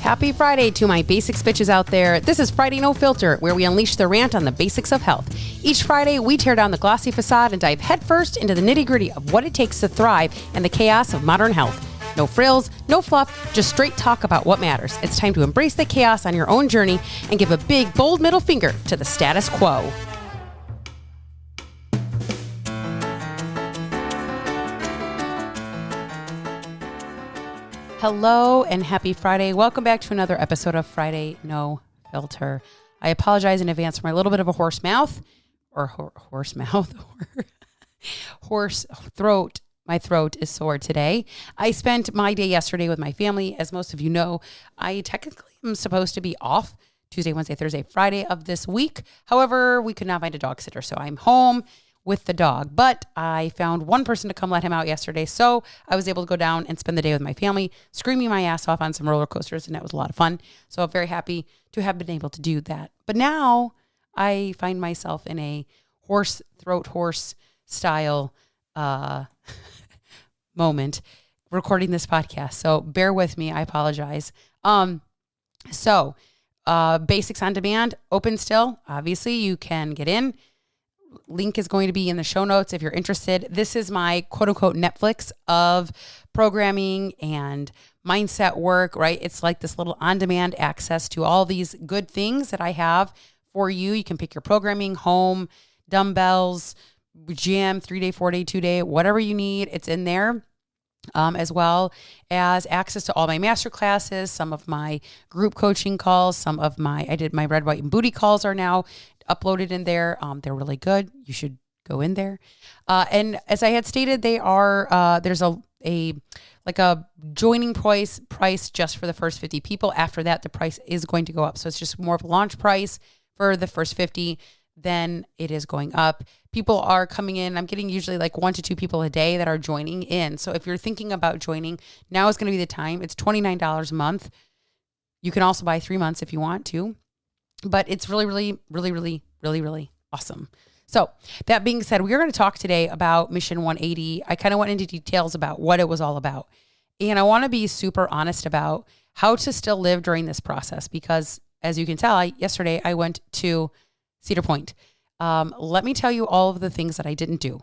Happy Friday to my basics bitches out there. This is Friday No Filter, where we unleash the rant on the basics of health. Each Friday, we tear down the glossy facade and dive headfirst into the nitty-gritty of what it takes to thrive in the chaos of modern health. No frills, no fluff, just straight talk about what matters. It's time to embrace the chaos on your own journey and give a big, bold middle finger to the status quo. Hello and happy Friday. Welcome back to another episode of Friday No Filter. I apologize in advance for my little bit of a hoarse mouth or hoarse throat. My throat is sore today. I spent my day yesterday with my family. As most of you know, I technically am supposed to be off Tuesday, Wednesday, Thursday, Friday of this week. However, we could not find a dog sitter, so I'm home with the dog. But I found one person to come let him out yesterday, so I was able to go down and spend the day with my family, screaming my ass off on some roller coasters, and that was a lot of fun. So I'm very happy to have been able to do that. But now I find myself in a horse style moment recording this podcast. So bear with me. I apologize. Basics on Demand, open still. Obviously, you can get in. Link is going to be in the show notes if you're interested. This is my quote unquote Netflix of programming and mindset work, right? It's like this little on-demand access to all these good things that I have for you. You can pick your programming, home, dumbbells, gym, 3-day, 4-day, 2-day, whatever you need. It's in there. As well as access to all my master classes, some of my group coaching calls, I did my red, white, and booty calls are now uploaded in there. They're really good. You should go in there. And as I had stated, they are, there's a joining price just for the first 50 people. After that, the price is going to go up. So it's just more of a launch price for the first 50. Then it is going up. People are coming in. I'm getting usually like 1 to 2 people a day that are joining in. So if you're thinking about joining, now is going to be the time. It's $29 a month. You can also buy 3 months if you want to, but it's really awesome. So that being said, we are going to talk today about Mission 180. I kind of went into details about what it was all about. And I want to be super honest about how to still live during this process, because as you can tell, yesterday I went to Cedar Point. Let me tell you all of the things that I didn't do.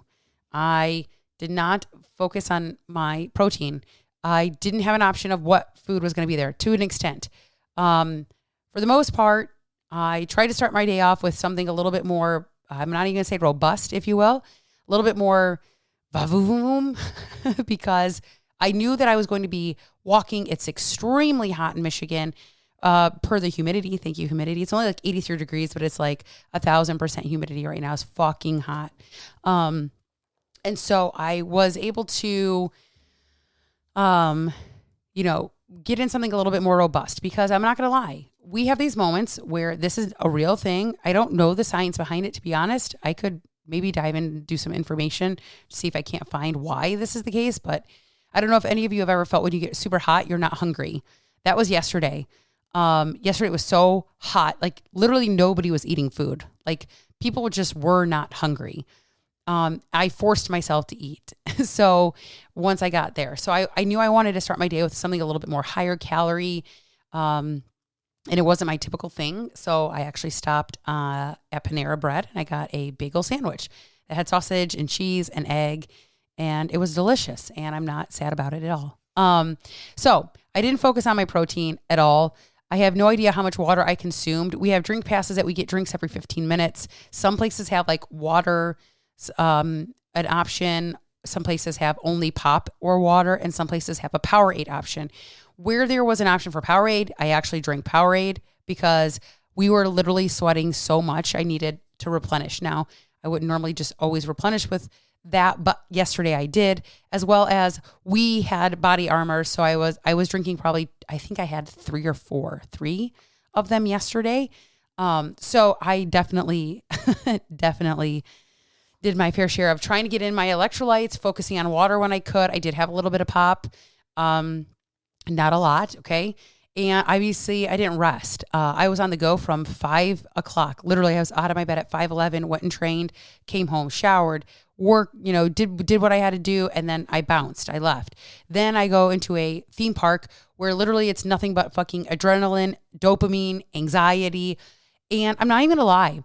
I did not focus on my protein. I didn't have an option of what food was going to be there to an extent. For the most part, I tried to start my day off with something a little bit more, I'm not even going to say robust, if you will, a little bit more vavoom, because I knew that I was going to be walking. It's extremely hot in Michigan. Per the humidity. Thank you, humidity. It's only like 83 degrees, but it's like 1,000% humidity right now. It's fucking hot. And so I was able to, get in something a little bit more robust, because I'm not going to lie. We have these moments where this is a real thing. I don't know the science behind it, to be honest. I could maybe dive in and do some information to see if I can't find why this is the case, but I don't know if any of you have ever felt when you get super hot, you're not hungry. That was yesterday. Yesterday it was so hot, like literally nobody was eating food. Like people just were not hungry. I forced myself to eat. So once I got there, so I knew I wanted to start my day with something a little bit more higher calorie. And it wasn't my typical thing. So I actually stopped, at Panera Bread, and I got a bagel sandwich that had sausage and cheese and egg, and it was delicious, and I'm not sad about it at all. So I didn't focus on my protein at all. I have no idea how much water I consumed. We have drink passes that we get drinks every 15 minutes. Some places have like water, an option. Some places have only pop or water, and some places have a Powerade option. Where there was an option for Powerade, I actually drank Powerade because we were literally sweating so much. I needed to replenish. Now, I wouldn't normally just always replenish with that, but yesterday I did, as well as we had Body Armor. So I was drinking probably, I think I had 3 of them yesterday. So I definitely did my fair share of trying to get in my electrolytes, focusing on water when I could. I did have a little bit of pop, not a lot. Okay. And obviously I didn't rest. I was on the go from 5 o'clock. Literally I was out of my bed at 5:11, went and trained, came home, showered, work, did what I had to do, and then I bounced. I left. Then I go into a theme park where literally it's nothing but fucking adrenaline, dopamine, anxiety. And I'm not even gonna lie,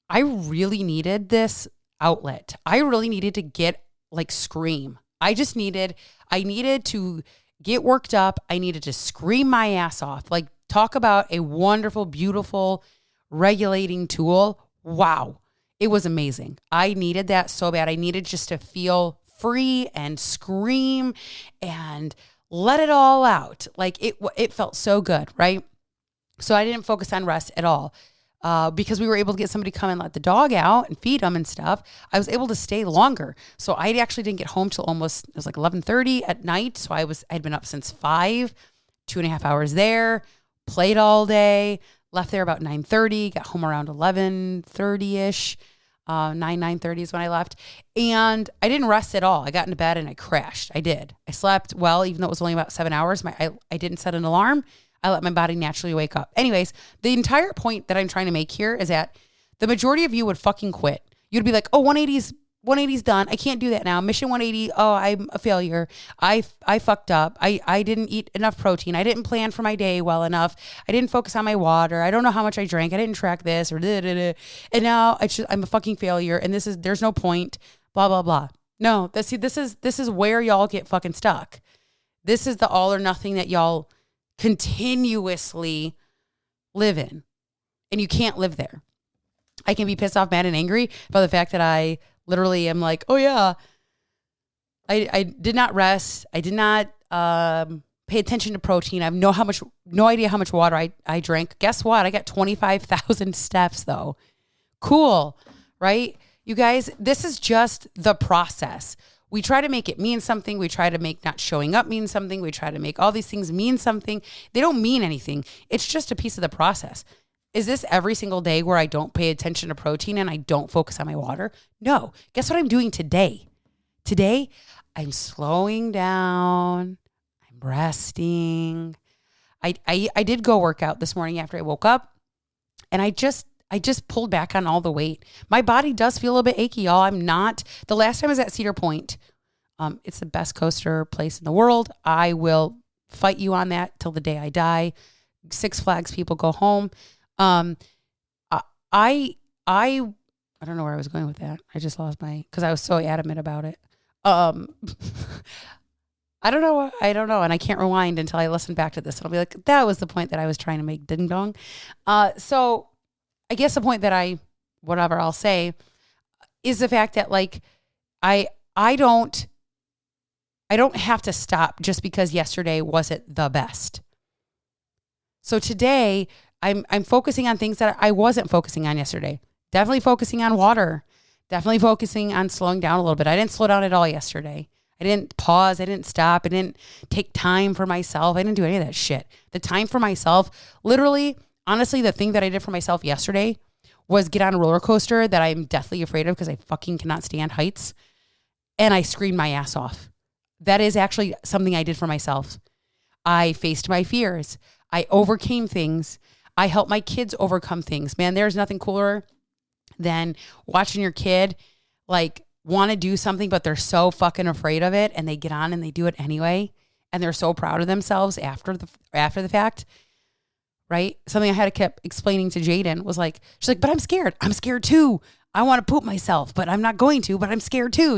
I really needed this outlet. I really needed to scream. I needed to get worked up. I needed to scream my ass off. Like, talk about a wonderful, beautiful regulating tool. Wow. It was amazing. I needed that so bad. I needed just to feel free and scream and let it all out. Like, it felt so good, right? So I didn't focus on rest at all. Because we were able to get somebody to come and let the dog out and feed him and stuff, I was able to stay longer. So I actually didn't get home till almost, it was like 11:30 at night. So I'd been up since 5, 2.5 hours there, played all day, left there about 9:30, got home around 11:30-ish. 9:30 is when I left. And I didn't rest at all. I got into bed and I crashed. I did. I slept well, even though it was only about 7 hours. I didn't set an alarm. I let my body naturally wake up. Anyways, the entire point that I'm trying to make here is that the majority of you would fucking quit. You'd be like, oh, 180's done. I can't do that now. Mission 180. Oh, I'm a failure. I fucked up. I didn't eat enough protein. I didn't plan for my day well enough. I didn't focus on my water. I don't know how much I drank. I didn't track this or da, da, da. And now I'm a fucking failure. And there's no point. Blah, blah, blah. No, this is where y'all get fucking stuck. This is the all or nothing that y'all continuously live in, and you can't live there. I can be pissed off, mad, and angry about the fact that I literally am like, oh yeah, I did not rest. I did not pay attention to protein. I have no idea how much water I drank. Guess what? I got 25,000 steps though. Cool, right? You guys, this is just the process. We try to make it mean something. We try to make not showing up mean something. We try to make all these things mean something. They don't mean anything. It's just a piece of the process. Is this every single day where I don't pay attention to protein and I don't focus on my water? No. Guess what I'm doing today? Today, I'm slowing down. I'm resting. I did go work out this morning after I woke up, and I just pulled back on all the weight. My body does feel a little bit achy, y'all. The last time I was at Cedar Point, it's the best coaster place in the world. I will fight you on that till the day I die. Six Flags people go home. I don't know where I was going with that. I just lost because I was so adamant about it. I don't know. And I can't rewind until I listen back to this. And I'll be like, that was the point that I was trying to make, ding dong. So I guess the point that I'll say is the fact that like, I don't have to stop just because yesterday wasn't the best. So today I'm focusing on things that I wasn't focusing on yesterday. Definitely focusing on water. Definitely focusing on slowing down a little bit. I didn't slow down at all yesterday. I didn't pause. I didn't stop. I didn't take time for myself. I didn't do any of that shit. The time for myself, literally, honestly, the thing that I did for myself yesterday was get on a roller coaster that I'm deathly afraid of because I fucking cannot stand heights. And I screamed my ass off. That is actually something I did for myself. I faced my fears. I overcame things. I helped my kids overcome things. Man, there's nothing cooler than watching your kid like want to do something, but they're so fucking afraid of it, and they get on and they do it anyway, and they're so proud of themselves after the fact, right? Something I had to keep explaining to Jaden was like, she's like, but I'm scared. I'm scared too. I want to poop myself, but I'm not going to, but I'm scared too,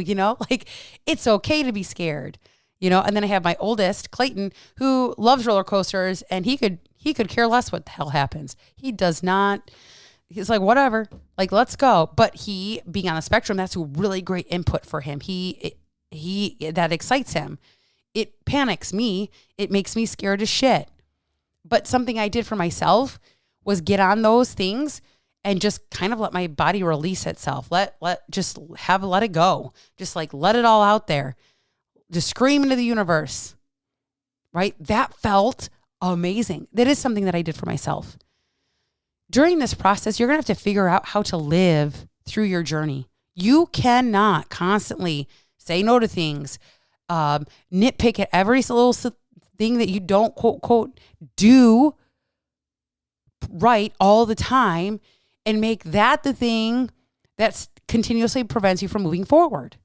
like it's okay to be scared, and then I have my oldest, Clayton, who loves roller coasters, and he could care less what the hell happens. He does not. He's like, whatever, like, let's go. But he, being on the spectrum, that's a really great input for him. That excites him. It panics me. It makes me scared as shit. But something I did for myself was get on those things and just kind of let my body release itself. Let it go. Just like, let it all out there. Just scream into the universe, right? That felt amazing. That is something that I did for myself. During this process, you're going to have to figure out how to live through your journey. You cannot constantly say no to things, nitpick at every little thing that you don't quote, quote, do right all the time, and make that the thing that's continuously prevents you from moving forward.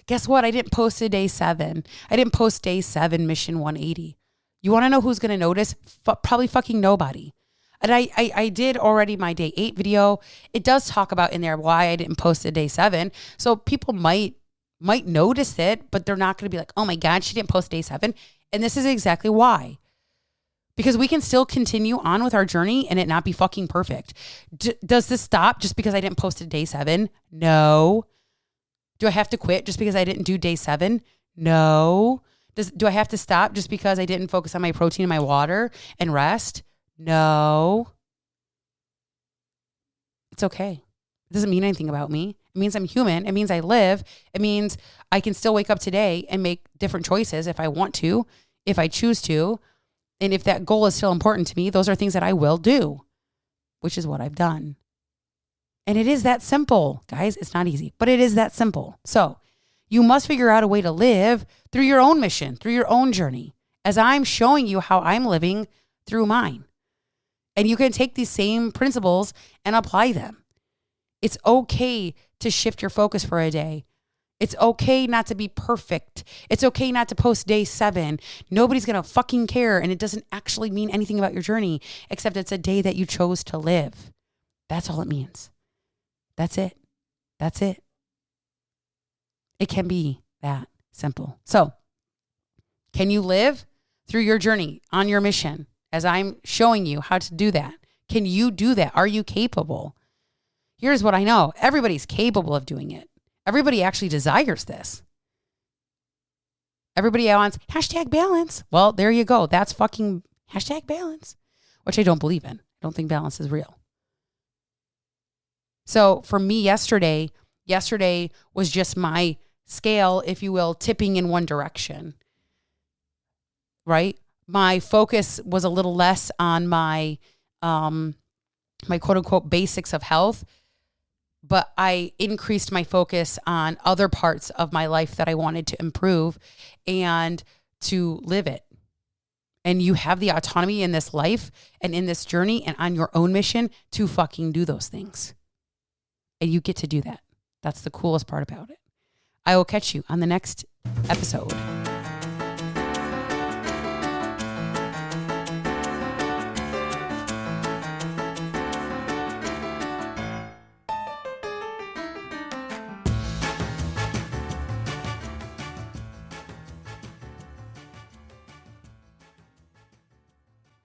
Guess what? I didn't post a day 7. I didn't post day 7 mission 180. You want to know who's going to notice? Probably fucking nobody. And I did already my day 8 video. It does talk about in there why I didn't post a day 7. So people might notice it, but they're not going to be like, oh my God, she didn't post day 7. And this is exactly why. Because we can still continue on with our journey and it not be fucking perfect. Does this stop just because I didn't post a day 7? No. Do I have to quit just because I didn't do day 7? No. Do I have to stop just because I didn't focus on my protein and my water and rest? No. It's okay. It doesn't mean anything about me. It means I'm human. It means I live. It means I can still wake up today and make different choices if I want to, if I choose to. And if that goal is still important to me, those are things that I will do, which is what I've done. And it is that simple, guys. It's not easy, but it is that simple. So you must figure out a way to live through your own mission, through your own journey, as I'm showing you how I'm living through mine. And you can take these same principles and apply them. It's okay to shift your focus for a day. It's okay not to be perfect. It's okay not to post day 7. Nobody's going to fucking care. And it doesn't actually mean anything about your journey, except it's a day that you chose to live. That's all it means. That's it. That's it. It can be that simple. So, can you live through your journey on your mission as I'm showing you how to do that? Can you do that? Are you capable? Here's what I know. Everybody's capable of doing it. Everybody actually desires this. Everybody wants #balance. Well, there you go. That's fucking #balance, which I don't believe in. I don't think balance is real. So for me, yesterday was just my scale, if you will, tipping in one direction, right? My focus was a little less on my quote unquote basics of health, but I increased my focus on other parts of my life that I wanted to improve and to live it. And you have the autonomy in this life and in this journey and on your own mission to fucking do those things. And you get to do that. That's the coolest part about it. I will catch you on the next episode.